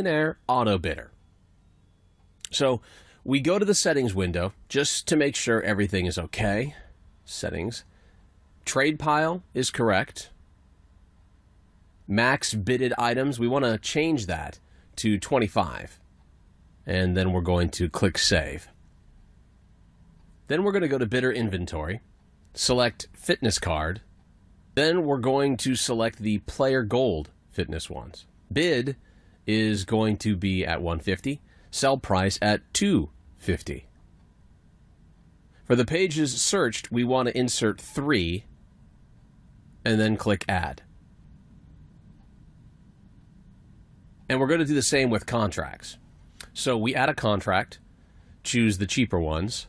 FUTMillionaire Auto Bidder. So we go to the settings window just to make sure everything is okay. Settings. Trade pile is correct. Max bidded items, we want to change that to 25. And then we're going to click Save. Then we're going to go to Bidder Inventory, select Fitness Card. Then we're going to select the Player Gold Fitness ones. Bid is going to be at 150, sell price at 250. For the pages searched, we want to insert 3 and then click Add. And we're going to do the same with contracts. So we add a contract, choose the cheaper ones.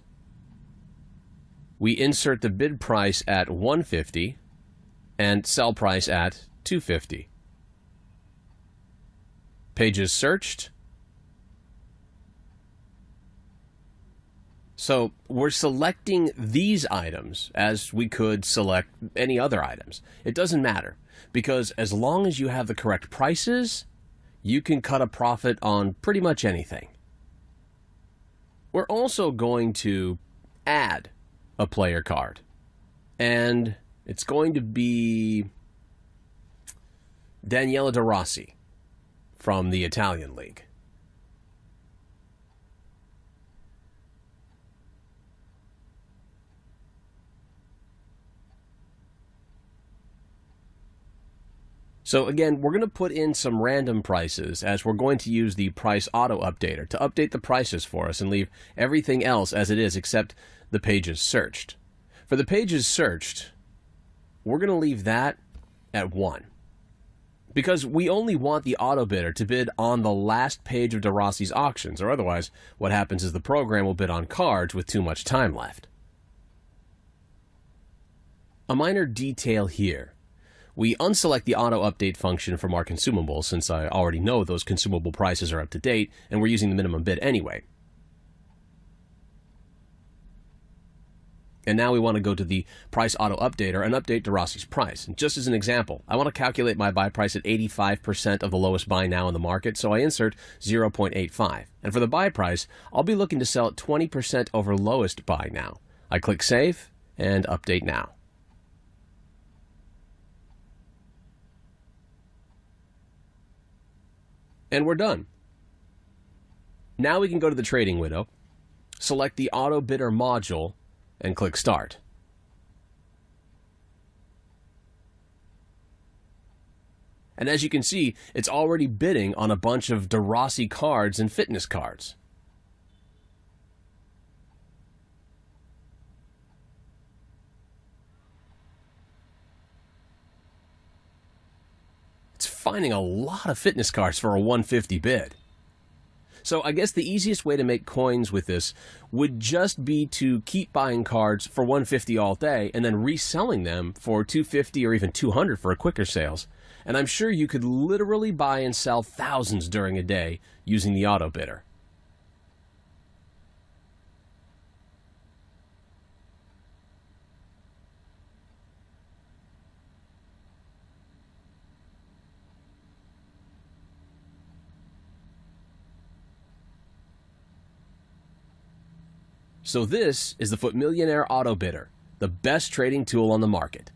We insert the bid price at 150 and sell price at 250. Pages searched. So we're selecting these items as we could select any other items. It doesn't matter, because as long as you have the correct prices, you can cut a profit on pretty much anything. We're also going to add a player card, and it's going to be Daniele De Rossi from the Italian League. So again, we're going to put in some random prices, as we're going to use the price auto updater to update the prices for us and leave everything else as it is except the pages searched. For the pages searched, we're going to leave that at 1. Because we only want the auto bidder to bid on the last page of De Rossi's auctions, or otherwise what happens is the program will bid on cards with too much time left. A minor detail here. We unselect the auto update function from our consumables, since I already know those consumable prices are up to date and we're using the minimum bid anyway. And now we want to go to the price auto updater and update De Rossi's price. And just as an example, I want to calculate my buy price at 85% of the lowest buy now in the market, so I insert 0.85. And for the buy price, I'll be looking to sell at 20% over lowest buy now. I click Save and Update Now. And we're done. Now we can go to the trading window, select the auto bidder module, and click Start. And as you can see, it's already bidding on a bunch of De Rossi cards and fitness cards. It's finding a lot of fitness cards for a 150 bid. So I guess the easiest way to make coins with this would just be to keep buying cards for 150 all day and then reselling them for 250 or even 200 for a quicker sales. And I'm sure you could literally buy and sell thousands during a day using the auto bidder. So this is the FUTMillionaire Auto Bidder, the best trading tool on the market.